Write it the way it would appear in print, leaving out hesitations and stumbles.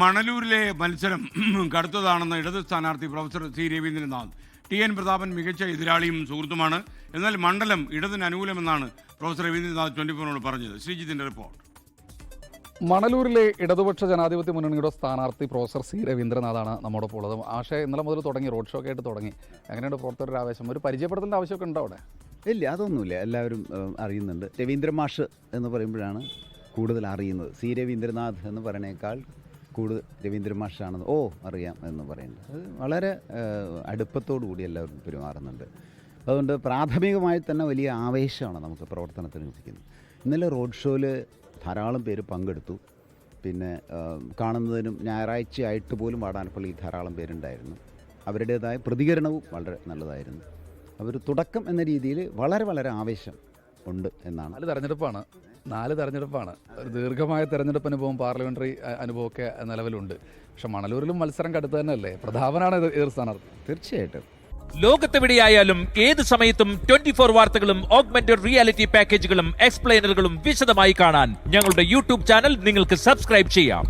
മണലൂരിലെ മത്സരം കടുത്തതാണെന്ന് ഇടത് സ്ഥാനാർത്ഥി professor C Raveendranath. TN. Prathapan മികച്ച എതിരാളിയും സുഹൃത്തുമാണ്. എന്നാൽ മണ്ഡലം ഇടതിന് അനുകൂലമെന്നാണ് പ്രൊഫസർ രവീന്ദ്രനാഥ് 24 പറഞ്ഞത്. ശ്രീജിത്തിന്റെ റിപ്പോർട്ട്. മണലൂരിലെ ഇടതുപക്ഷ ജനാധിപത്യ മുന്നണിയുടെ സ്ഥാനാർത്ഥി പ്രൊഫസർ സി രവീന്ദ്രനാഥാണ് നമ്മോടൊപ്പം ഉള്ളത്. ആശയ ഇന്നലെ മുതൽ തുടങ്ങി, റോഡ് ഷോ ഒക്കെ ആയിട്ട് തുടങ്ങി. എങ്ങനെയാണ് പ്രവർത്തകരുടെ ആവേശം? ഒരു പരിചയപ്പെടുത്തേണ്ട ആവശ്യമൊക്കെ ഉണ്ടോ അവിടെ? ഇല്ല, അതൊന്നുമില്ല. എല്ലാവരും അറിയുന്നുണ്ട്. രവീന്ദ്ര മാഷ് എന്ന് പറയുമ്പോഴാണ് കൂടുതൽ അറിയുന്നത്. സി രവീന്ദ്രനാഥ് എന്ന് പറയുന്നേക്കാൾ കൂടുതൽ രവീന്ദ്ര മാഷാണെന്ന് അറിയാം എന്ന് പറയുന്നത്. അത് വളരെ അടുപ്പത്തോടു കൂടി എല്ലാവരും പെരുമാറുന്നുണ്ട്. അതുകൊണ്ട് പ്രാഥമികമായി തന്നെ വലിയ ആവേശമാണ് നമുക്ക് പ്രവർത്തനത്തിന് ലഭിക്കുന്നത്. ഇന്നലെ റോഡ് ഷോയിൽ ധാരാളം പേര് പങ്കെടുത്തു. പിന്നെ കാണുന്നതിനും ഞായറാഴ്ചയായിട്ട് പോലും വാടാനപ്പള്ളിയിൽ ധാരാളം പേരുണ്ടായിരുന്നു. അവരുടേതായ പ്രതികരണവും വളരെ നല്ലതായിരുന്നു. അവർ തുടക്കം എന്ന രീതിയിൽ വളരെ വളരെ ആവേശം ഉണ്ട് എന്നാണ്. 4 തെരഞ്ഞെടുപ്പാണ്. ഒരു ദീർഘമായ തെരഞ്ഞെടുപ്പ് അനുഭവം, പാർലമെൻ്ററി അനുഭവമൊക്കെ നിലവിലുണ്ട്. പക്ഷെ മണലൂരിലും മത്സരം കടുത്ത് തന്നെയല്ലേ? പ്രധാനമാണ് എതിർ സ്ഥാനാർത്ഥി. തീർച്ചയായിട്ടും ലോകത്തെവിടെയായാലും ഏത് സമയത്തും 24 വാർത്തകളും ഓഗ്മെന്റഡ് റിയാലിറ്റി പാക്കേജുകളും എക്സ്പ്ലെയിനറുകളും വിശദമായി കാണാൻ ഞങ്ങളുടെ യൂട്യൂബ് ചാനൽ നിങ്ങൾക്ക് സബ്സ്ക്രൈബ് ചെയ്യാം.